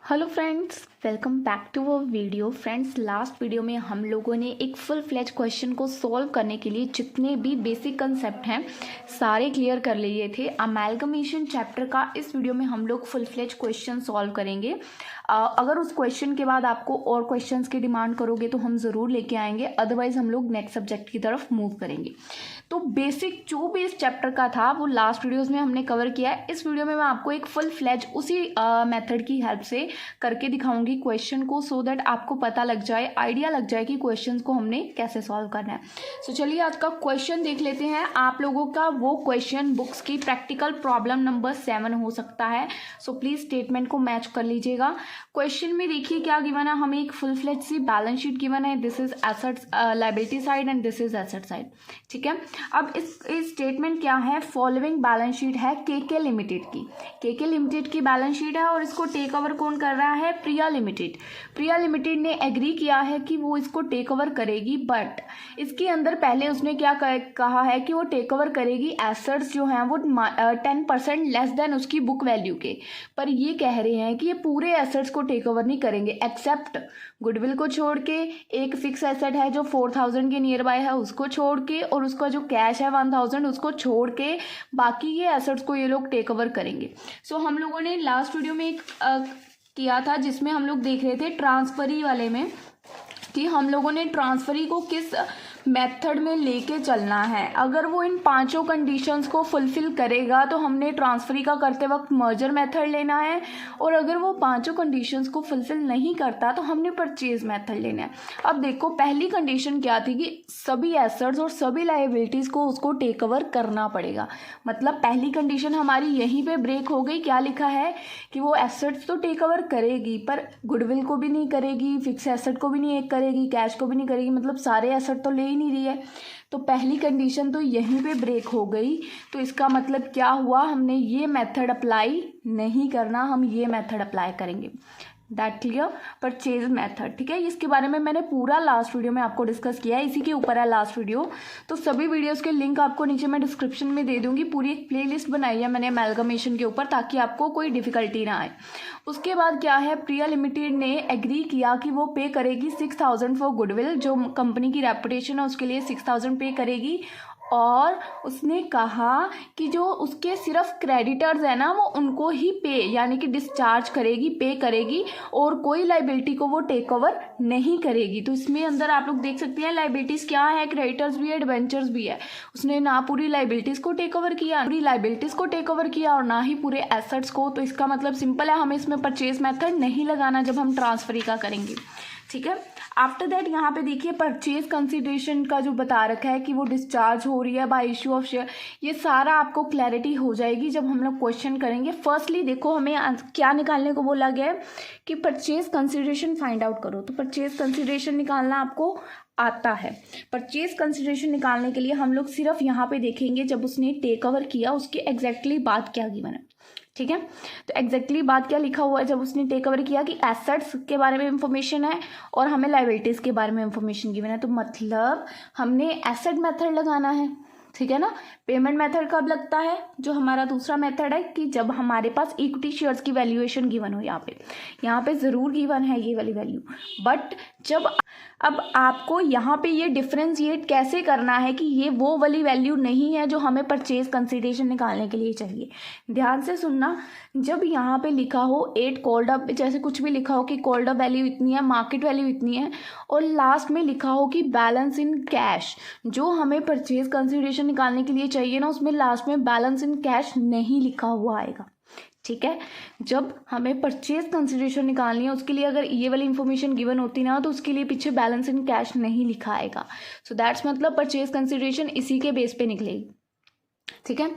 Hello friends, welcome back to our video. Friends, last video में हम लोगों ने एक फुल फ्लेज क्वेश्चन को सॉल्व करने के लिए जितने भी बेसिक कंसेप्ट हैं सारे क्लियर कर लिए थे। अमेलगमेशन चैप्टर का इस वीडियो में हम लोग फुल फ्लेज क्वेश्चन सॉल्व करेंगे। अगर उस क्वेश्चन के बाद आपको और क्वेश्चंस की डिमांड करोगे तो हम ज़रूर लेके आएंगे, अदरवाइज हम लोग नेक्स्ट सब्जेक्ट की तरफ मूव करेंगे। तो बेसिक जो भी इस चैप्टर का था वो लास्ट वीडियोज़ में हमने कवर किया है। इस वीडियो में मैं आपको एक फुल फ्लेज उसी मेथड की हेल्प से करके दिखाऊंगी क्वेश्चन को, सो दैट आपको पता लग जाए, आइडिया लग जाए कि क्वेश्चन को हमने कैसे सॉल्व करना है। सो चलिए आज का क्वेश्चन देख लेते हैं। आप लोगों का वो क्वेश्चन बुक्स की प्रैक्टिकल प्रॉब्लम नंबर 7 हो सकता है। सो प्लीज स्टेटमेंट को मैच कर लीजिएगा। क्वेश्चन में देखिए क्या गिवन है, हमें एक फुल फ्लेज सी बैलेंस शीट गिवन है। This is assets liability side and this is asset side. ठीक है, अब इस स्टेटमेंट क्या है, फॉलोइंग बैलेंस शीट है केके लिमिटेड की। केके लिमिटेड की बैलेंस शीट है और इसको टेक ओवर कौन कर रहा है, प्रिया लिमिटेड। प्रिया लिमिटेड ने एग्री किया है कि वो इसको टेक ओवर करेगी, बट इसके अंदर पहले उसने क्या कहा है कि वो टेक ओवर करेगी एसेट्स जो हैं वो 10% लेस देन उसकी बुक वैल्यू के। पर ये कह रहे हैं कि ये पूरे एसेट्स को टेक ओवर नहीं करेंगे, एक्सेप्ट गुडविल को छोड़ के, एक फिक्स एसेट है जो 4000 के नियर बाय है उसको छोड़ के, और उसका जो कैश है 1000 उसको छोड़ के, बाकी ये एसेट्स को ये लोग टेक ओवर करेंगे। सो हम लोगों ने लास्ट वीडियो में एक किया था जिसमें हम लोग देख रहे थे ट्रांसफरी वाले में कि हम लोगों ने ट्रांसफरी को किस मेथड में लेके चलना है। अगर वो इन पांचों कंडीशंस को फुलफिल करेगा तो हमने ट्रांसफरी का करते वक्त मर्जर मेथड लेना है, और अगर वो पांचों कंडीशंस को फुलफिल नहीं करता तो हमने परचेज मेथड लेना है। अब देखो पहली कंडीशन क्या थी कि सभी एसेट्स और सभी लायबिलिटीज़ को उसको टेक ओवर करना पड़ेगा। मतलब पहली कंडीशन हमारी यहीं पे ब्रेक हो गई। क्या लिखा है कि वो एसेट्स तो टेक ओवर करेगी पर गुडविल को भी नहीं करेगी, फिक्स एसेट को भी नहीं करेगी, कैश को भी नहीं करेगी, मतलब सारे एसेट तो ले ही नहीं रही है। तो पहली कंडीशन तो यहीं पे ब्रेक हो गई। तो इसका मतलब क्या हुआ, हमने ये मेथड अप्लाई नहीं करना, हम ये मेथड अप्लाई करेंगे। That clear, purchase method. ठीक है, इसके बारे में मैंने पूरा लास्ट वीडियो में आपको डिस्कस किया है, इसी के ऊपर है लास्ट वीडियो। तो सभी वीडियोस के लिंक आपको नीचे मैं डिस्क्रिप्शन में दे दूंगी। पूरी एक प्लेलिस्ट बनाई है मैंने अमेलगमेशन के ऊपर, ताकि आपको कोई डिफिकल्टी ना आए। उसके बाद क्या है, प्रिया लिमिटेड ने एग्री किया कि वो पे करेगी 6000 फॉर गुडविल, जो कंपनी की रेपुटेशन है उसके लिए 6000 पे करेगी। और उसने कहा कि जो उसके सिर्फ क्रेडिटर्स है ना वो उनको ही पे यानी कि डिस्चार्ज करेगी, पे करेगी, और कोई लाइबिलिटी को वो टेक ओवर नहीं करेगी। तो इसमें अंदर आप लोग देख सकते हैं लाइबिलिटीज़ क्या है, क्रेडिटर्स भी है, डिबेंचर्स भी है। उसने ना पूरी लाइबिलिटीज़ को टेक ओवर किया, पूरी लाइबिलिटीज़ को टेक ओवर किया, और ना ही पूरे एसेट्स को। तो इसका मतलब सिंपल है, हमें इसमें परचेज मेथड नहीं लगाना जब हम ट्रांसफरी का करेंगे। ठीक है, आफ्टर दैट यहाँ पे देखिए परचेज कंसिडरेशन का जो बता रखा है कि वो डिस्चार्ज हो रही है बाय इशू ऑफ शेयर, ये सारा आपको क्लैरिटी हो जाएगी जब हम लोग क्वेश्चन करेंगे। फर्स्टली देखो हमें क्या निकालने को बोला गया है कि परचेज कंसिडरेशन फाइंड आउट करो। तो परचेज कंसिडरेशन निकालना आपको आता है। परचेज कंसिडरेशन निकालने के लिए हम लोग सिर्फ यहाँ पे देखेंगे जब उसने टेक ओवर किया उसकी एग्जैक्टली बात क्या गिवन है। ठीक है, तो एग्जैक्टली बात क्या लिखा हुआ है, जब उसने टेक ओवर किया कि एसेट्स के बारे में इंफॉर्मेशन है और हमें लायबिलिटीज़ के बारे में इंफॉर्मेशन गिवन है। तो मतलब हमने एसेट मेथड लगाना है। ठीक है ना, पेमेंट मेथड कब लगता है, जो हमारा दूसरा मेथड है कि जब हमारे पास इक्विटी शेयर्स की वैल्यूएशन गिवन हो। यहाँ पे ज़रूर गिवन है ये वाली वैल्यू, बट जब अब आपको यहाँ पे ये डिफ्रेंशिएट कैसे करना है कि ये वो वाली वैल्यू नहीं है जो हमें परचेज कंसिडरेशन निकालने के लिए चाहिए। ध्यान से सुनना, जब यहाँ पे लिखा हो 8 कॉल्ड अप, जैसे कुछ भी लिखा हो कि कॉल्ड अप वैल्यू इतनी है, मार्केट वैल्यू इतनी है, और लास्ट में लिखा हो कि बैलेंस इन कैश, जो हमें परचेज कंसिडरेशन निकालने के लिए चाहिए ना, उसमें लास्ट में बैलेंस इन कैश नहीं लिखा हुआ आएगा। ठीक है, जब हमें परचेज कंसिडरेशन निकालनी है उसके लिए अगर ये वाली इंफॉर्मेशन गिवन होती ना तो उसके लिए पीछे बैलेंस इन कैश नहीं लिखा आएगा। सो दैट्स मतलब परचेज कंसिडरेशन इसी के बेस पे निकलेगी। ठीक है,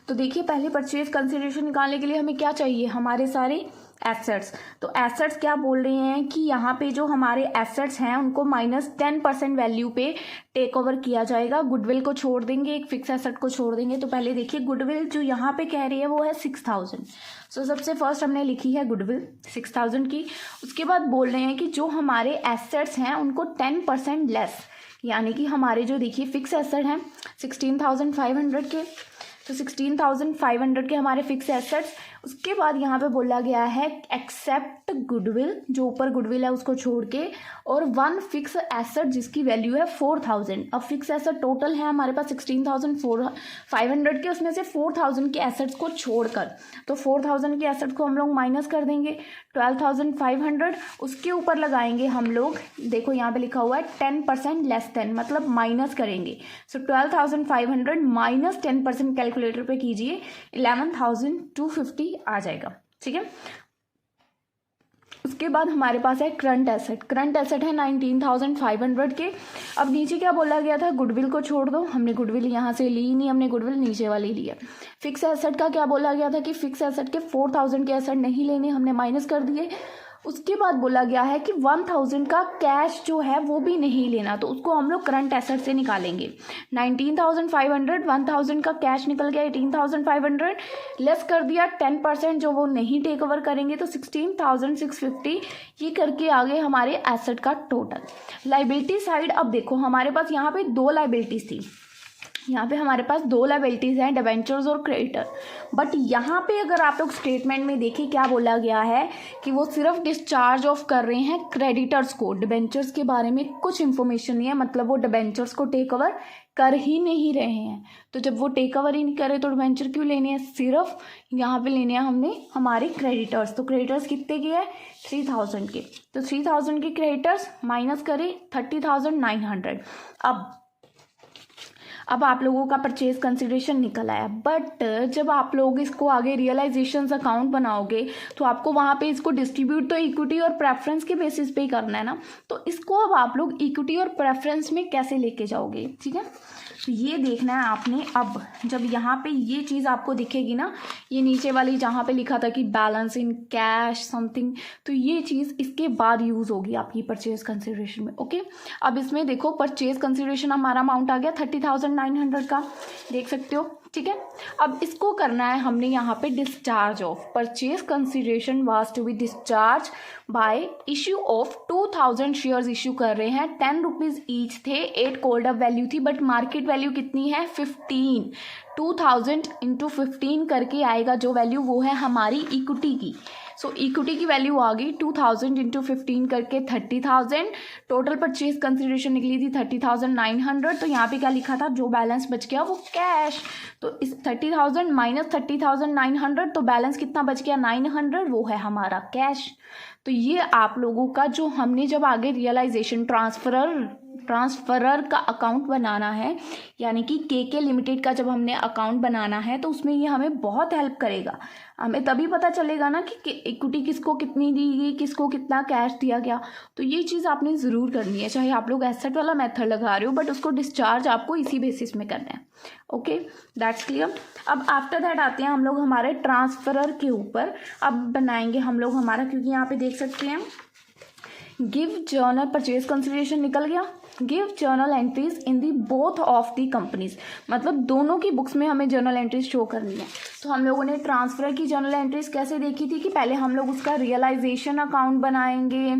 तो देखिए पहले परचेज कंसिडरेशन निकालने के लिए हमें क्या चाहिए, हमारे सारे एसेट्स। तो एसेट्स क्या बोल रहे हैं कि यहाँ पे जो हमारे एसेट्स हैं उनको -10% वैल्यू पे टेक ओवर किया जाएगा। गुडविल को छोड़ देंगे, एक फिक्स एसेट को छोड़ देंगे। तो पहले देखिए गुडविल जो यहाँ पे कह रही है वो है 6000। सो सबसे फर्स्ट हमने लिखी है गुडविल 6000 की। उसके बाद बोल रहे हैं कि जो हमारे एसेट्स हैं उनको 10% लेस, यानी कि हमारे जो देखिए फिक्स एसेट हैं 16,500 के, तो 16,500 के हमारे फिक्स एसेट्स, उसके बाद यहाँ पे बोला गया है एक्सेप्ट गुडविल, जो ऊपर गुडविल है उसको छोड़ के, और वन फिक्स एसेट जिसकी वैल्यू है 4000। अब फिक्स एसेट टोटल है हमारे पास 16,500 के, उसमें से 4000 के एसेट्स को छोड़कर, तो 4000 के एसेट्स को हम लोग माइनस कर देंगे 12,500, उसके ऊपर लगाएंगे हम लोग, देखो यहाँ पे लिखा हुआ है 10% लेस देन, मतलब माइनस करेंगे। सो 12,500 माइनस 10% कैलकुलेटर पे कीजिए, 11,250 आ जाएगा। ठीक है, उसके बाद हमारे पास है करंट एसेट। करंट एसेट है 19,500 के। अब नीचे क्या बोला गया था, गुडविल को छोड़ दो, हमने गुडविल यहाँ से ली नहीं, हमने गुडविल नीचे वाली ली है। फिक्स एसेट का क्या बोला गया था कि फिक्स एसेट के 4000 के एसेट नहीं लेने, हमने माइनस कर दिए। उसके बाद बोला गया है कि 1000 का कैश जो है वो भी नहीं लेना, तो उसको हम लोग करंट एसेट से निकालेंगे। 19,500, 1000 का कैश निकल गया 18,500, लेस कर दिया 10% जो वो नहीं टेक ओवर करेंगे, तो 16,650, ये करके आ गए हमारे एसेट का टोटल। लाइबिलिटी साइड, अब देखो हमारे पास यहाँ पे दो लाइबिलिटीज थी, यहाँ पे हमारे पास दो लाइबिलिटीज़ हैं, डिबेंचर्स और क्रेडिटर। बट यहाँ पे अगर आप लोग स्टेटमेंट में देखें क्या बोला गया है कि वो सिर्फ डिस्चार्ज ऑफ कर रहे हैं क्रेडिटर्स को, डिबेंचर्स के बारे में कुछ इन्फॉर्मेशन नहीं है, मतलब वो डिबेंचर्स को टेक ओवर कर ही नहीं रहे हैं। तो जब वो टेक ओवर ही नहीं करे तो डिबेंचर क्यों लेने हैं, सिर्फ यहाँ पे लेने हैं हमने हमारे क्रेडिटर्स। तो क्रेडिटर्स कितने के हैं, 3000 के, तो 3000 के क्रेडिटर्स माइनस करें 30,900। अब आप लोगों का परचेज कंसिडरेशन निकल आया। बट जब आप लोग इसको आगे रियलाइजेशंस अकाउंट बनाओगे तो आपको वहाँ पे इसको डिस्ट्रीब्यूट तो इक्विटी और प्रेफरेंस के बेसिस पे ही करना है ना, तो इसको अब आप लोग इक्विटी और प्रेफरेंस में कैसे लेके जाओगे। ठीक है, तो ये देखना है आपने। अब जब यहाँ पे ये चीज़ आपको दिखेगी ना, ये नीचे वाली जहाँ पे लिखा था कि बैलेंस इन कैश समथिंग, तो ये चीज़ इसके बाद यूज़ होगी आपकी परचेज कंसिडरेशन में। ओके, अब इसमें देखो परचेज कंसिडरेशन हमारा अमाउंट आ गया 30,900 का, देख सकते हो। ठीक है, अब इसको करना है हमने यहाँ पे discharge of purchase consideration was to be discharge by issue of 2000 shares issue कर रहे हैं, 10 रुपीज़ ईच थे, 8 कोल्ड अप वैल्यू थी, बट मार्केट वैल्यू कितनी है 15, 2000 इंटू 15 करके आएगा जो वैल्यू, वो है हमारी इक्विटी की। सो इक्विटी की वैल्यू आ गई 2000 इंटू 15 करके 30,000, टोटल परचेज कंसिडरेशन निकली थी 30,900। तो यहाँ पे क्या लिखा था, जो बैलेंस बच गया वो कैश, तो इस 30,000 माइनस 30,900, तो बैलेंस कितना बच गया 900, वो है हमारा कैश। तो ये आप लोगों का जो हमने जब आगे रियलाइजेशन ट्रांसफरर का अकाउंट बनाना है, यानी कि के लिमिटेड का जब हमने अकाउंट बनाना है, तो उसमें ये हमें बहुत हेल्प करेगा। हमें तभी पता चलेगा ना कि इक्विटी किसको कितनी दी गई, किसको कितना कैश दिया गया। तो ये चीज़ आपने ज़रूर करनी है, चाहे आप लोग एसेट वाला मेथड लगा रहे हो, बट उसको डिस्चार्ज आपको इसी बेसिस में करना है। Okay, that's clear. अब आफ्टर दैट आते हैं हम लोग हमारे ट्रांसफरर के ऊपर। अब बनाएंगे हम लोग हमारा, क्योंकि यहाँ पे देख सकते हैं गिव जर्नल परचेज कंसिडरेशन निकल गया, give journal entries in the both of the companies, मतलब दोनों की बुक्स में हमें जर्नल एंट्रीज शो करनी है। तो हम लोगों ने ट्रांसफर की जर्नल एंट्रीज कैसे देखी थी कि पहले हम लोग उसका रियलाइजेशन अकाउंट बनाएंगे,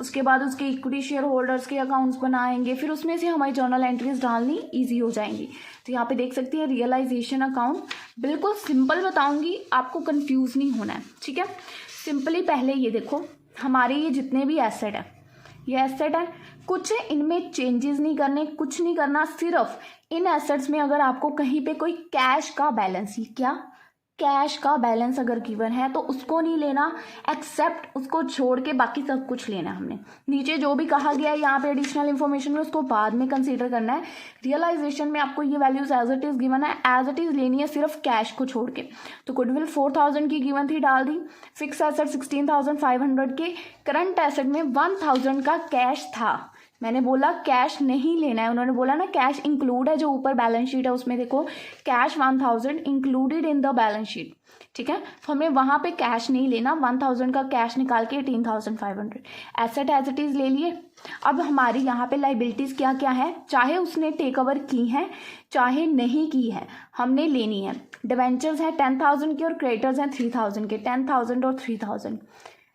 उसके बाद उसके इक्विटी शेयर होल्डर्स के अकाउंट्स बनाएंगे, फिर उसमें से हमारी जर्नल एंट्रीज डालनी ईजी हो जाएंगी। तो यहाँ पे देख सकते हैं रियलाइजेशन अकाउंट, बिल्कुल सिंपल बताऊंगी, आपको कंफ्यूज नहीं होना है। ठीक है, सिंपली पहले ये देखो, हमारे ये जितने भी एसेट है, ये एसेट है, कुछ इनमें चेंजेस नहीं करने, कुछ नहीं करना, सिर्फ इन एसेट्स में अगर आपको कहीं पे कोई कैश का बैलेंस, क्या कैश का बैलेंस अगर गिवन है तो उसको नहीं लेना, एक्सेप्ट उसको छोड़ के बाकी सब कुछ लेना। हमने नीचे जो भी कहा गया है यहाँ पे एडिशनल इन्फॉर्मेशन में, उसको बाद में कंसीडर करना है। रियलाइजेशन में आपको ये values as it is given है, एज इट इज लेनी है सिर्फ कैश को छोड़ के। तो गुडविल 4000 की गिवन थी, डाल दी। फिक्स एसेट 16,500 के, करंट एसेट में 1000 का कैश था, मैंने बोला कैश नहीं लेना है, उन्होंने बोला ना कैश इंक्लूड है, जो ऊपर बैलेंस शीट है उसमें देखो cash 1000 included in the balance sheet. ठीक है, तो हमें वहाँ पे कैश नहीं लेना, 1000 का कैश निकाल के 18,500 एसेट एज इट इज ले लिए। अब हमारी यहाँ पे लाइबिलिटीज क्या क्या है, चाहे उसने टेक ओवर की है चाहे नहीं की है, हमने लेनी है। डिवेंचर्स हैं 10,000 के और क्रेडिटर्स हैं 3,000 के, 10,000 और 3,000।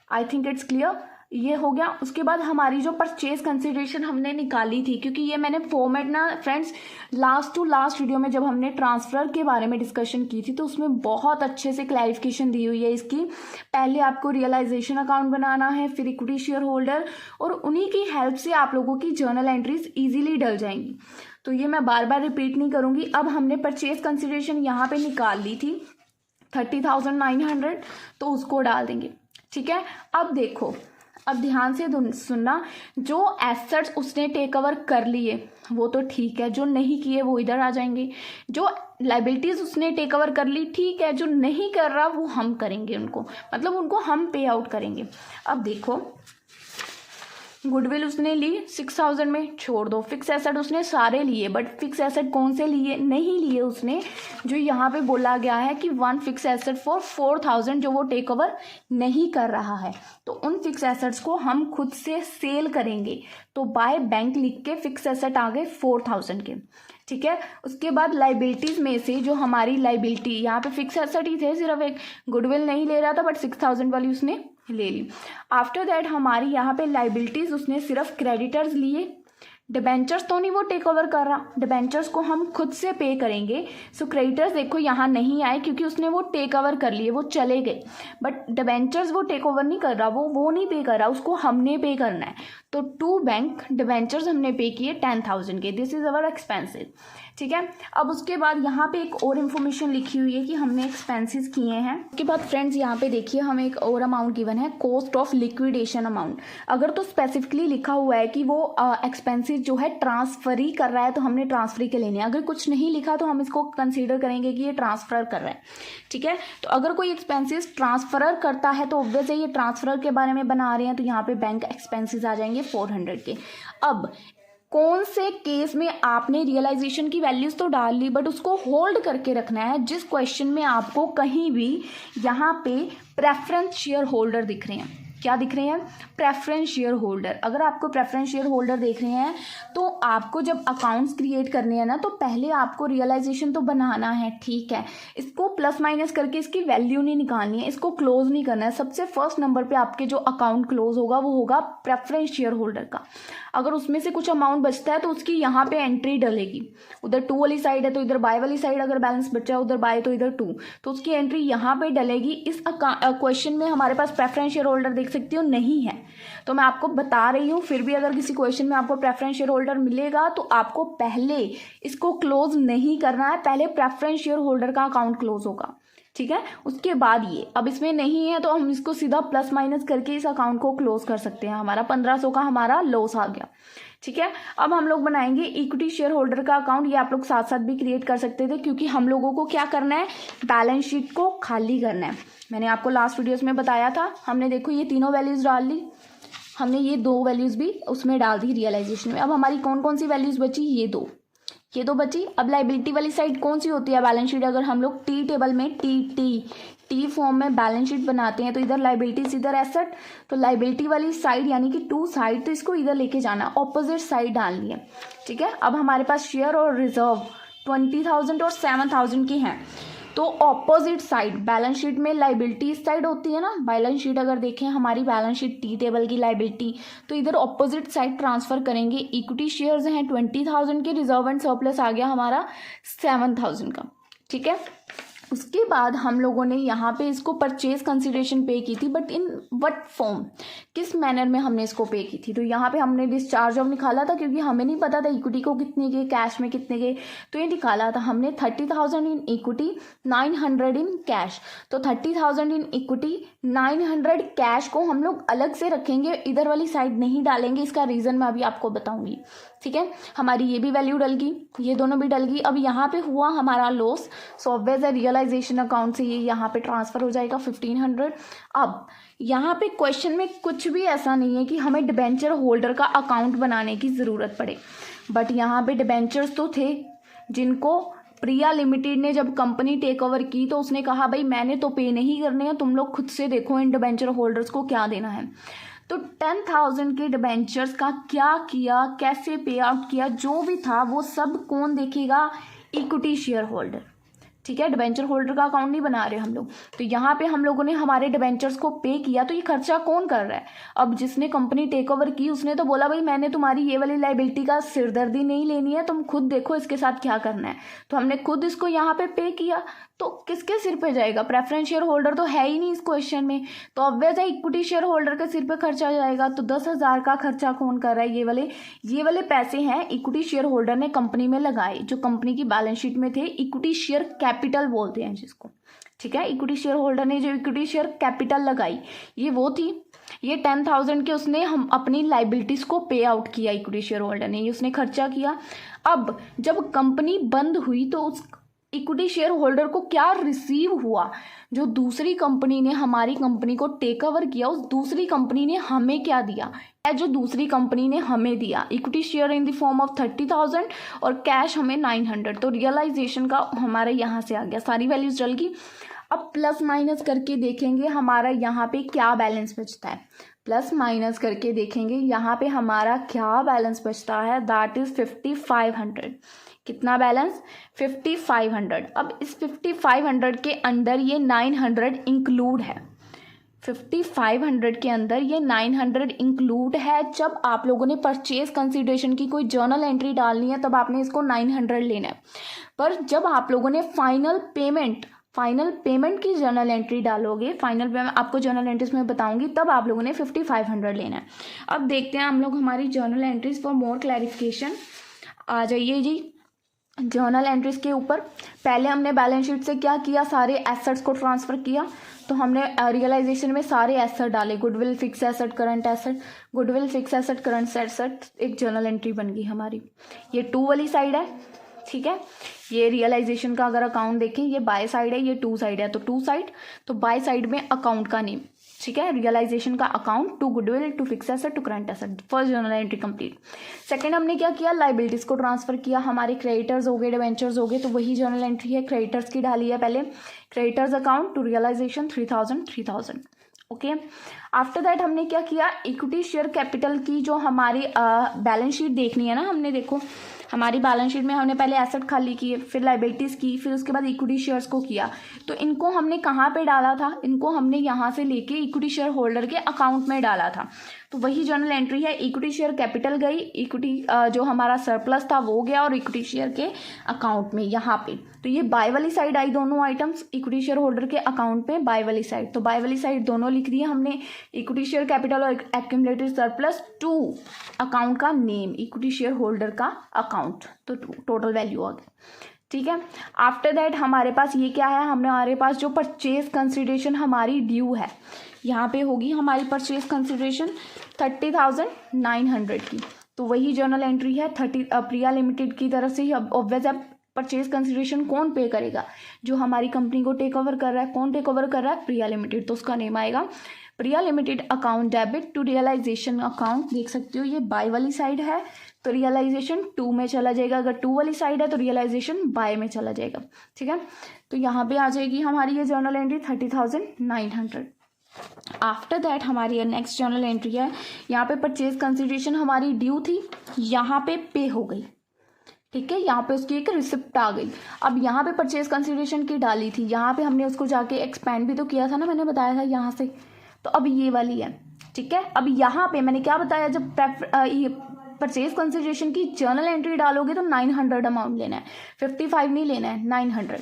I think it's clear. ये हो गया। उसके बाद हमारी जो परचेज कंसिडरेशन हमने निकाली थी, क्योंकि ये मैंने फॉर्मेट ना friends last to last video में जब हमने ट्रांसफ़र के बारे में डिस्कशन की थी तो उसमें बहुत अच्छे से क्लैरिफिकेशन दी हुई है इसकी। पहले आपको रियलाइजेशन अकाउंट बनाना है, फिर इक्विटी शेयर होल्डर, और उन्हीं की हेल्प से आप लोगों की जर्नल एंट्रीज ईजिली डल जाएंगी। तो ये मैं बार बार रिपीट नहीं करूँगी। अब हमने परचेज कंसिडरेशन यहाँ पर निकाल ली थी 30,900, तो उसको डाल देंगे। ठीक है, अब देखो, अब ध्यान से सुनना, जो एसेट्स उसने टेक ओवर कर लिए वो तो ठीक है, जो नहीं किए वो इधर आ जाएंगे। जो लाइबिलिटीज उसने टेक ओवर कर ली ठीक है, जो नहीं कर रहा वो हम करेंगे, उनको मतलब उनको हम पे आउट करेंगे। अब देखो, गुडविल उसने ली 6,000 में, छोड़ दो। फिक्स एसेट उसने सारे लिए, बट फिक्स एसेट कौन से लिए, नहीं लिए उसने जो यहाँ पे बोला गया है कि 1 फिक्स एसेट फॉर 4,000, जो वो टेक ओवर नहीं कर रहा है। तो उन फिक्स एसेट्स को हम खुद से सेल करेंगे। तो बाय बैंक लिख के फिक्स एसेट आ गए 4,000 के। ठीक है, उसके बाद लाइबिलिटीज में से जो हमारी लाइबिलिटी, यहाँ पे फिक्स एसेट ही थे सिर्फ एक, गुडविल नहीं ले रहा था बट 6,000 वाली उसने ले ली। आफ्टर दैट हमारी यहाँ पे लाइबिलिटीज उसने सिर्फ क्रेडिटर्स लिए, डिबेंचर्स तो नहीं वो टेक ओवर कर रहा, डिबेंचर्स को हम खुद से पे करेंगे। सो क्रेडिटर्स देखो यहाँ नहीं आए क्योंकि उसने वो टेक ओवर कर लिए, वो चले गए, बट डिबेंचर्स वो टेक ओवर नहीं कर रहा, वो नहीं पे कर रहा, उसको हमने पे करना है। तो टू बैंक डिबेंचर्स हमने पे किए 10,000 के, दिस इज अवर एक्सपेंसिव। ठीक है, अब उसके बाद यहाँ पे एक और इन्फॉर्मेशन लिखी हुई है कि हमने एक्सपेंसेस किए हैं। उसके बाद फ्रेंड्स यहाँ पे देखिए हमें एक और अमाउंट गिवन है, कॉस्ट ऑफ लिक्विडेशन अमाउंट। अगर तो स्पेसिफिकली लिखा हुआ है कि वो एक्सपेंसेस जो है ट्रांसफर ही कर रहा है तो हमने ट्रांसफर ही के लेने हैं। अगर कुछ नहीं लिखा तो हम इसको कंसीडर करेंगे कि ये ट्रांसफर कर रहा है। ठीक है, तो अगर कोई एक्सपेंसेस ट्रांसफर करता है तो ऑब्वियस है ये ट्रांसफर के बारे में बना रहे हैं, तो यहाँ पे बैंक एक्सपेंसेस आ जाएंगे 400 के। अब कौन से केस में आपने रियलाइजेशन की वैल्यूज तो डाल ली बट उसको होल्ड करके रखना है, जिस क्वेश्चन में आपको कहीं भी यहाँ पे प्रेफरेंस शेयर होल्डर दिख रहे हैं। क्या दिख रहे हैं, प्रेफरेंस शेयर होल्डर। अगर आपको प्रेफरेंस शेयर होल्डर देख रहे हैं तो आपको जब अकाउंट्स क्रिएट करने हैं ना तो पहले आपको रियलाइजेशन तो बनाना है। ठीक है, इसको प्लस माइनस करके इसकी वैल्यू नहीं निकालनी है, इसको क्लोज नहीं करना है। सबसे फर्स्ट नंबर पे आपके जो अकाउंट क्लोज होगा वो होगा प्रेफरेंस शेयर होल्डर का। अगर उसमें से कुछ अमाउंट बचता है तो उसकी यहाँ पे एंट्री डलेगी, उधर 2 वाली साइड है तो इधर बाय वाली साइड, अगर बैलेंस बचा है उधर बाय तो इधर 2, तो उसकी एंट्री यहाँ पे डलेगी। इस क्वेश्चन में हमारे पास प्रेफरेंस शेयर होल्डर देख सकती हो नहीं है, तो मैं आपको बता रही हूँ। फिर भी अगर किसी क्वेश्चन में आपको प्रेफरेंस शेयर होल्डर मिलेगा तो आपको पहले इसको क्लोज नहीं करना है, पहले प्रेफरेंस शेयर होल्डर का अकाउंट क्लोज होगा। ठीक है, उसके बाद ये, अब इसमें नहीं है तो हम इसको सीधा प्लस माइनस करके इस अकाउंट को क्लोज कर सकते हैं। हमारा 1500 का हमारा लॉस आ गया। ठीक है, अब हम लोग बनाएंगे इक्विटी शेयर होल्डर का अकाउंट। ये आप लोग साथ साथ भी क्रिएट कर सकते थे क्योंकि हम लोगों को क्या करना है, बैलेंस शीट को खाली करना है। मैंने आपको लास्ट वीडियोस में बताया था, हमने देखो ये तीनों वैल्यूज डाल ली, हमने ये 2 वैल्यूज भी उसमें डाल दी रियलाइजेशन में। अब हमारी कौन कौन सी वैल्यूज बची, ये दो बची। अब लाइबिलिटी वाली साइड कौन सी होती है बैलेंस शीट, अगर हम लोग टी टेबल में टी फॉर्म में बैलेंस शीट बनाते हैं तो इधर लाइबिलिटीज इधर एसेट, तो लाइबिलिटी वाली साइड यानी कि 2 साइड, तो इसको इधर लेके जाना, ऑपोजिट साइड डालनी है। ठीक है, अब हमारे पास शेयर और रिजर्व 20,000 और 7,000 की हैं, तो ऑपोजिट साइड बैलेंस शीट में लाइबिलिटी साइड होती है ना, बैलेंस शीट अगर देखें हमारी बैलेंस शीट टी टेबल की लाइबिलिटी, तो इधर ऑपोजिट साइड ट्रांसफर करेंगे। इक्विटी शेयर्स हैं 20,000 के, रिजर्व एंड सरप्लस आ गया हमारा 7,000 का। ठीक है, उसके बाद हम लोगों ने यहाँ पे इसको परचेज कंसिडरेशन पे की थी, बट इन व्हाट फॉर्म, किस मैनर में हमने इसको पे की थी। तो यहाँ पे हमने डिस्चार्ज ऑफ निकाला था क्योंकि हमें नहीं पता था इक्विटी को कितने के, कैश में कितने के, तो ये निकाला था हमने 30,000 इन इक्विटी 900 इन कैश। तो 30,000 इन इक्विटी 900 कैश को हम लोग अलग से रखेंगे, इधर वाली साइड नहीं डालेंगे। इसका रीज़न मैं अभी आपको बताऊंगी। ठीक है, हमारी ये भी वैल्यू डल गई, ये दोनों भी डल गई। अब यहाँ पे हुआ हमारा लॉस, सो ऑब्वियस है रियलाइजेशन अकाउंट से ये यहाँ पे ट्रांसफर हो जाएगा 1500। अब यहाँ पे क्वेश्चन में कुछ भी ऐसा नहीं है कि हमें डिबेंचर होल्डर का अकाउंट बनाने की ज़रूरत पड़े, बट यहाँ पे डिबेंचर्स तो थे जिनको प्रिया लिमिटेड ने जब कंपनी टेक ओवर की तो उसने कहा भाई मैंने तो पे नहीं करने हैं, तुम लोग खुद से देखो इन डिबेंचर होल्डर्स को क्या देना है। तो 10,000 के डिबेंचर्स का क्या किया, कैसे पे आउट किया, जो भी था वो सब कौन देखेगा, इक्विटी शेयर होल्डर। ठीक है, डिबेंचर होल्डर का अकाउंट नहीं बना रहे हम लोग। तो यहाँ पे हम लोगों ने हमारे डिबेंचर्स को पे किया, तो ये खर्चा कौन कर रहा है? अब जिसने कंपनी टेक ओवर की उसने तो बोला भाई मैंने तुम्हारी ये वाली लाइबिलिटी का सिरदर्दी नहीं लेनी है, तुम खुद देखो इसके साथ क्या करना है। तो हमने खुद इसको यहाँ पे किया, तो किसके सिर पे जाएगा? प्रेफरेंस शेयर होल्डर तो है ही नहीं इस क्वेश्चन में, तो ऑब्वियस है इक्विटी शेयर होल्डर के सिर पे खर्चा जाएगा। तो 10,000 का खर्चा कौन कर रहा है? ये वाले पैसे हैं इक्विटी शेयर होल्डर ने कंपनी में लगाए, जो कंपनी की बैलेंस शीट में थे। इक्विटी शेयर कैपिटल बोलते हैं जिसको, ठीक है। इक्विटी शेयर होल्डर ने जो इक्विटी शेयर कैपिटल लगाई ये वो थी। ये 10,000 के उसने हम अपनी लाइबिलिटीज को पे आउट किया, इक्विटी शेयर होल्डर ने, ये उसने खर्चा किया। अब जब कंपनी बंद हुई तो उस इक्विटी शेयर होल्डर को क्या रिसीव हुआ? जो दूसरी कंपनी ने हमारी कंपनी को टेक ओवर किया, उस दूसरी कंपनी ने हमें क्या दिया? जो दूसरी कंपनी ने हमें दिया equity share in the form of 30,000 और कैश हमें 900। तो रियलाइजेशन का हमारा यहाँ से आ गया, सारी वैल्यूज डल गई। अब प्लस माइनस करके देखेंगे हमारा यहाँ पे क्या बैलेंस बचता है। प्लस माइनस करके देखेंगे यहाँ पे हमारा क्या बैलेंस बचता है, दैट इज 5500। कितना बैलेंस? 5500। अब इस 5500 के अंदर ये 900 इंक्लूड है। 5500 के अंदर ये 900 इंक्लूड है। जब आप लोगों ने परचेज कंसिडरेशन की कोई जर्नल एंट्री डालनी है तब आपने इसको 900 लेना है, पर जब आप लोगों ने फाइनल पेमेंट की जर्नल एंट्री डालोगे, फाइनल पेमेंट आपको जर्नल एंट्रीज में बताऊंगी, तब आप लोगों ने 5500 लेना है। अब देखते हैं हम लोग हमारी journal entries for more clarification. आ जाइए जी जर्नल एंट्रीज के ऊपर। पहले हमने बैलेंस शीट से क्या किया, सारे एसेट्स को ट्रांसफर किया। तो हमने रियलाइजेशन में सारे एसेट डाले, goodwill, fix asset, current asset, goodwill, fix asset, current asset, एक जर्नल एंट्री बन गई हमारी। ये 2 वाली साइड है, ठीक है। ये रियलाइजेशन का अगर अकाउंट देखें, ये बाय साइड है, ये 2 साइड है। तो 2 साइड, तो बाय साइड में अकाउंट का नेम, ठीक है, रियलाइजेशन का account, to goodwill, to fix asset, to current asset. First journal entry complete. Second हमने क्या किया, लाइबिलिटीज को ट्रांसफर किया। हमारे क्रेडिटर्स हो गए, डिवेंचर्स हो गए, तो वही जर्नल एंट्री है, क्रेडिटर्स की डाली है पहले। Creditors account to realization 3000। Okay. After that हमने क्या किया, इक्विटी शेयर कैपिटल की जो हमारी बैलेंस शीट देखनी है ना, हमने देखो हमारी बैलेंस शीट में हमने पहले एसेट खाली किए, फिर लाइबिलिटीज की, फिर उसके बाद इक्विटी शेयर्स को किया। तो इनको हमने कहाँ पे डाला था? इनको हमने यहाँ से लेके इक्विटी शेयर होल्डर के अकाउंट में डाला था। तो वही जर्नल एंट्री है, इक्विटी शेयर कैपिटल गई, इक्विटी जो हमारा सरप्लस था वो गया, और इक्विटी शेयर के अकाउंट में यहाँ पे। तो ये बाय वाली साइड आई दोनों आइटम्स, इक्विटी शेयर होल्डर के अकाउंट में बाय वाली साइड। तो बाय वाली साइड दोनों लिख दिए हमने, इक्विटी शेयर कैपिटल और एक्यूमुलेटेड सरप्लस टू अकाउंट का नेम, इक्विटी शेयर होल्डर का अकाउंट। तो टोटल वैल्यू आ गई, ठीक है। आफ्टर दैट हमारे पास ये क्या है, हमारे पास जो परचेज कंसिडरेशन हमारी ड्यू है, यहाँ पे होगी हमारी परचेज कंसिडरेशन 30,900 की। तो वही जर्नल एंट्री है 30 प्रिया लिमिटेड की तरफ से ही। ऑब्वियस है परचेज कंसिडरेशन कौन पे करेगा? जो हमारी कंपनी को टेक ओवर कर रहा है। कौन टेक ओवर कर रहा है? प्रिया लिमिटेड। तो उसका नेम आएगा Priya limited account debit to realisation account. देख सकते हो ये बाय वाली साइड है, तो रियलाइजेशन 2 में चला जाएगा। अगर 2 वाली साइड है तो रियलाइजेशन बाय में चला जाएगा, ठीक है। तो यहाँ पे आ जाएगी हमारी ये जर्नल एंट्री 30,900। आफ्टर दैट हमारी नेक्स्ट जर्नल एंट्री है, यहाँ पे परचेज कंसिडरेशन हमारी ड्यू थी, यहाँ पे पे हो गई, ठीक है। यहाँ पे उसकी एक रिसिप्ट आ गई। अब यहाँ पे परचेज कंसिडरेशन की डाली थी, यहाँ पे हमने उसको जाके एक्सपेंड भी तो किया था ना, मैंने बताया था यहाँ से। तो अब ये वाली है, ठीक है। अब यहाँ पे मैंने क्या बताया, जब परचेज कंसिडरेशन की जर्नल एंट्री डालोगे तो 900 अमाउंट लेना है, 55 नहीं लेना है, 900।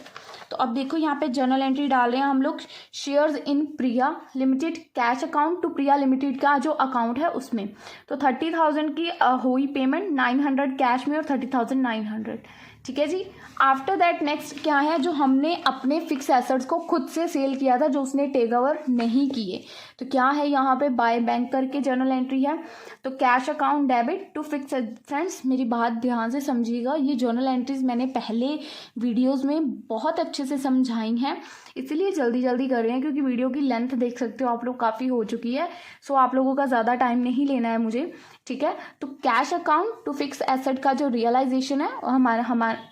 तो अब देखो यहाँ पे जर्नल एंट्री डाल रहे हैं हम लोग, shares in Priya limited cash account to Priya limited का जो अकाउंट है उसमें। तो 30,000 की हुई पेमेंट, 900 कैश में और 30,900, ठीक है जी। आफ्टर दैट नेक्स्ट क्या है, जो हमने अपने फिक्स एसेट्स को खुद से सेल किया था, जो उसने टेक ओवर नहीं किए। तो क्या है यहाँ पे, बाय बैंक करके जर्नल एंट्री है। तो cash account debit to fix. Friends मेरी बात ध्यान से समझिएगा, ये जर्नल एंट्रीज मैंने पहले वीडियोस में बहुत अच्छे से समझाई हैं, इसलिए जल्दी जल्दी कर रहे हैं क्योंकि वीडियो की लेंथ देख सकते हो आप लोग काफ़ी हो चुकी है। सो आप लोगों का ज़्यादा टाइम नहीं लेना है मुझे, ठीक है। तो cash account to fix asset का जो रियलाइजेशन है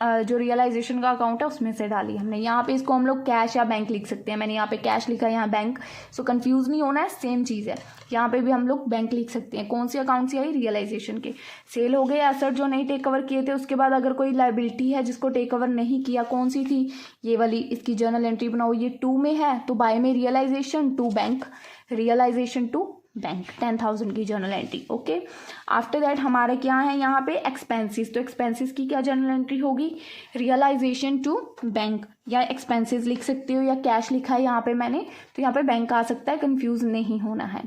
जो रियलाइजेशन का अकाउंट है उसमें से डाली हमने। यहाँ पे इसको हम लोग कैश या बैंक लिख सकते हैं, मैंने यहाँ पे कैश लिखा है, यहाँ बैंक, सो कंफ्यूज नहीं होना है, सेम चीज़ है। यहाँ पे भी हम लोग बैंक लिख सकते हैं। कौन सी अकाउंट से आई? रियलाइजेशन के। सेल हो गए एसेट जो नहीं टेक ओवर किए थे, उसके बाद अगर कोई लाइबिलिटी है जिसको टेक ओवर नहीं किया, कौन सी थी? ये वाली, इसकी जर्नल एंट्री बनाओ, ये 2 में है तो बाय में realization to bank, realization to bank, 10,000 की journal entry. Okay, after that हमारे क्या है यहाँ पे? एक्सपेंसेस। तो एक्सपेंसेस की क्या जर्नल एंट्री होगी? रियलाइजेशन टू बैंक, या एक्सपेंसेस लिख सकते हो, या कैश लिखा है यहाँ पे मैंने, तो यहाँ पे बैंक आ सकता है, कंफ्यूज नहीं होना है।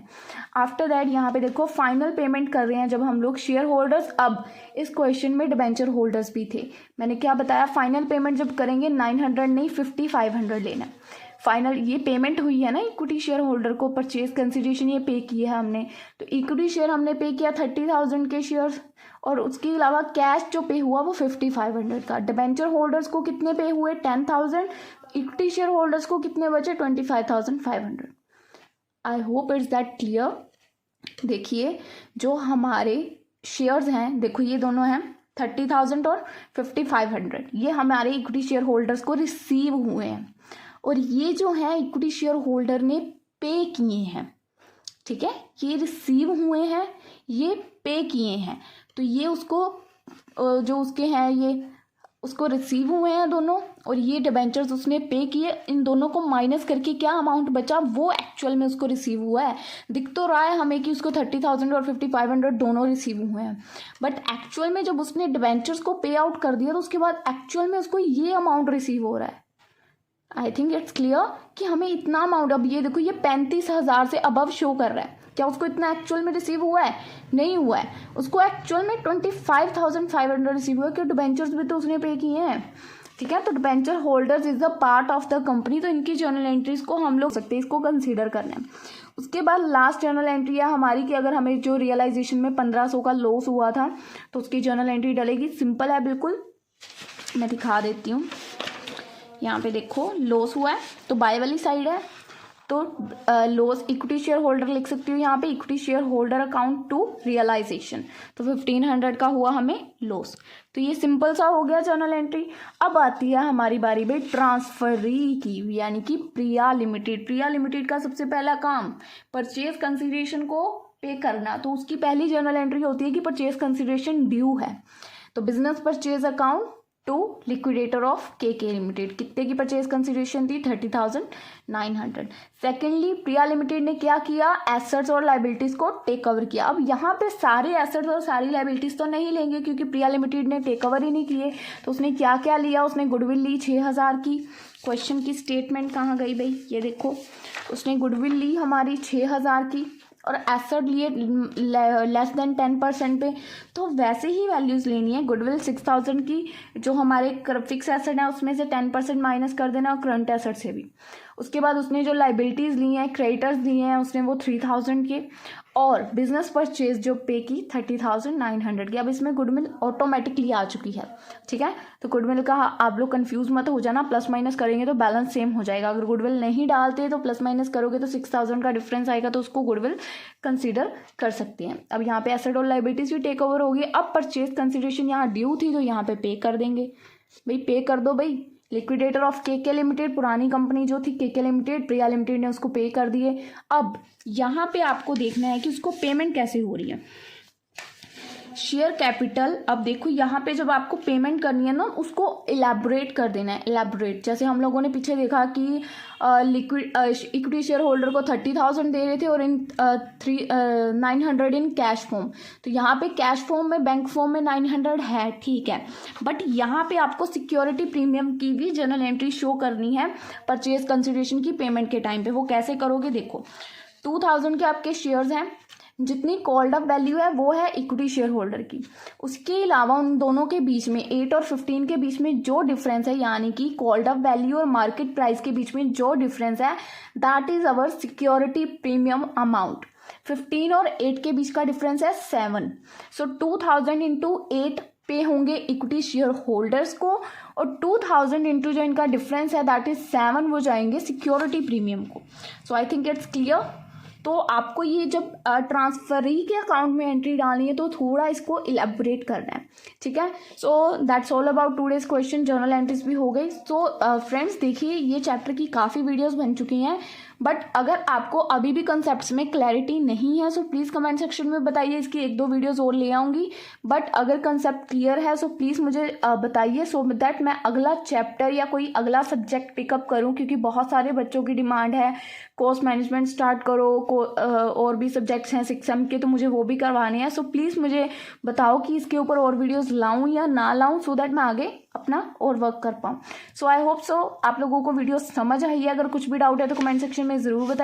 आफ्टर दैट यहाँ पे देखो फाइनल पेमेंट कर रहे हैं जब हम लोग शेयर होल्डर्स। अब इस क्वेश्चन में डिबेंचर होल्डर्स भी थे, मैंने क्या बताया? फाइनल पेमेंट जब करेंगे 900 नहीं 5500 लेना। फाइनल ये पेमेंट हुई है ना इक्विटी शेयर होल्डर को, परचेज कंसिडरेशन ये पे किया है हमने, तो इक्विटी शेयर हमने पे किया 30,000 के शेयर्स, और उसके अलावा कैश जो पे हुआ वो 5500 का। डिबेंचर होल्डर्स को कितने पे हुए? 10,000। इक्विटी शेयर होल्डर्स को कितने बचे? 25,500। I hope it's that clear. देखिए जो हमारे शेयर्स हैं, देखो ये दोनों हैं 30,000 और 5500, ये हमारे इक्विटी शेयर होल्डर्स को रिसीव हुए हैं, और ये जो है इक्विटी शेयर होल्डर ने पे किए हैं, ठीक है, ये रिसीव हुए हैं, ये पे किए हैं, तो ये उसको जो उसके हैं ये उसको रिसीव हुए हैं दोनों, और ये डिबेंचर्स उसने पे किए, इन दोनों को माइनस करके क्या अमाउंट बचा वो एक्चुअल में उसको रिसीव हुआ है। दिख तो रहा है हमें कि उसको 30,000 और 5500 दोनों रिसीव हुए हैं, बट एक्चुअल में जब उसने डिबेंचर्स को पे आउट कर दिया तो उसके बाद एक्चुअल में उसको ये अमाउंट रिसीव हो रहा है। आई थिंक इट्स क्लियर कि हमें इतना अमाउंट, अब ये देखो ये 35,000 से अबव शो कर रहा है, क्या उसको इतना एक्चुअल में रिसीव हुआ है? नहीं हुआ है, उसको एक्चुअल में 25,500 रिसीव हुआ है, क्योंकि डिबेंचर्स भी तो उसने पे किए हैं, ठीक है। तो debenture holders is the part of the company, तो इनकी जर्नल एंट्रीज को हम लोग सकते हैं, इसको कंसीडर करना है। उसके बाद लास्ट जर्नल एंट्री है हमारी कि अगर हमें जो रियलाइजेशन में 1500 का लॉस हुआ था तो उसकी जर्नल एंट्री डलेगी। सिंपल है बिल्कुल, मैं दिखा देती हूँ। यहाँ पे देखो लॉस हुआ है तो बाय वाली साइड है, तो लॉस इक्विटी शेयर होल्डर लिख सकती हूँ यहाँ पे, equity share holder account to realization, तो 1500 का हुआ हमें लॉस। तो ये सिंपल सा हो गया जर्नल एंट्री। अब आती है हमारी बारी भाई ट्रांसफरी की, यानी कि प्रिया लिमिटेड। प्रिया लिमिटेड का सबसे पहला काम परचेज कंसिडरेशन को पे करना, तो उसकी पहली जर्नल एंट्री होती है कि परचेज कंसिडरेशन ड्यू है, तो business purchase account to liquidator of KK limited. कितने की परचेज कंसिडरेशन थी? 30,900। सेकेंडली प्रिया लिमिटेड ने क्या किया? एसेट्स और लाइबिलिटीज को टेक ओवर किया। अब यहाँ पे सारे एसेट्स और सारी लाइबिलिटीज तो नहीं लेंगे क्योंकि प्रिया लिमिटेड ने टेक ओवर ही नहीं किए, तो उसने क्या क्या लिया? उसने गुडविल ली 6,000 की। क्वेश्चन की स्टेटमेंट कहाँ गई भाई? ये देखो, उसने गुडविल ली हमारी 6,000 की और एसेट लिए लेस देन 10% पे, तो वैसे ही वैल्यूज़ लेनी है। गुडविल 6,000 की, जो हमारे फिक्स एसेट है उसमें से 10% माइनस कर देना, और करंट एसेट से भी। उसके बाद उसने जो लाइबिलिटीज़ ली हैं, क्रेडिटर्स लिए हैं उसने वो 3,000 के, और बिजनेस परचेज जो पे की 30,900 की। अब इसमें गुडविल ऑटोमेटिकली आ चुकी है, ठीक है। तो गुडविल का आप लोग कंफ्यूज मत हो जाना, प्लस माइनस करेंगे तो बैलेंस सेम हो जाएगा। अगर गुडविल नहीं डालते तो प्लस माइनस करोगे तो 6,000 का डिफरेंस आएगा, तो उसको गुडविल कंसीडर कर सकते हैं। अब यहाँ पे एसेट और लाइबिलिटीज भी टेक ओवर होगी। अब परचेज कंसिडरेशन यहाँ ड्यू थी तो यहाँ पे कर देंगे भाई, पे कर दो भाई। लिक्विडेटर ऑफ केके लिमिटेड, पुरानी कंपनी जो थी केके लिमिटेड, प्रिया लिमिटेड ने उसको पे कर दिए। अब यहाँ पे आपको देखना है कि उसको पेमेंट कैसे हो रही है। शेयर कैपिटल, अब देखो यहाँ पे जब आपको पेमेंट करनी है ना, उसको इलेबोरेट कर देना है। इलेबोरेट, जैसे हम लोगों ने पीछे देखा कि इक्विटी शेयर होल्डर को 30,000 दे रहे थे और इन 900 इन कैश फॉर्म, तो यहाँ पे कैश फॉर्म में, बैंक फॉर्म में 900 है, ठीक है, बट यहाँ पे आपको सिक्योरिटी प्रीमियम की भी जर्नल एंट्री शो करनी है परचेज कंसिडरेशन की पेमेंट के टाइम पे। वो कैसे करोगे? देखो 2,000 के आपके शेयर्स हैं, जितनी कॉल्ड अप वैल्यू है वो है इक्विटी शेयर होल्डर की। उसके अलावा उन दोनों के बीच में 8 और 15 के बीच में जो डिफरेंस है, यानी कि कॉल्ड अप वैल्यू और मार्केट प्राइस के बीच में जो डिफरेंस है, that is our security premium amount. 15 और 8 के बीच का डिफरेंस है 7, सो 2,000 इंटू 8 पे होंगे इक्विटी शेयर होल्डर्स को, और 2,000 इंटू जो इनका डिफरेंस है दैट इज 7, वो जाएंगे सिक्योरिटी प्रीमियम को। सो आई थिंक इट्स क्लियर। तो आपको ये जब ट्रांसफरी के अकाउंट में एंट्री डालनी है तो थोड़ा इसको इलेबोरेट करना है। ठीक है। So that's all about today's question. Journal entries भी हो गई। सो फ्रेंड्स देखिए, ये चैप्टर की काफ़ी वीडियोस बन चुकी हैं, बट अगर आपको अभी भी कंसेप्ट्स में क्लैरिटी नहीं है सो प्लीज़ कमेंट सेक्शन में बताइए, इसकी 1-2 वीडियोस और ले आऊँगी। बट अगर कंसेप्ट क्लियर है सो प्लीज़ मुझे बताइए, सो दैट मैं अगला चैप्टर या कोई अगला सब्जेक्ट पिकअप करूँ, क्योंकि बहुत सारे बच्चों की डिमांड है कोर्स मैनेजमेंट स्टार्ट करो, और भी सब्जेक्ट्स हैं 6 सेम के, तो मुझे वो भी करवाने हैं। सो प्लीज़ मुझे बताओ कि इसके ऊपर और वीडियोस लाऊं या ना लाऊं, सो दैट मैं आगे अपना और वर्क कर पाऊँ। सो आई होप सो आप लोगों को वीडियो समझ आई है। अगर कुछ भी डाउट है तो कमेंट सेक्शन में ज़रूर बताइए।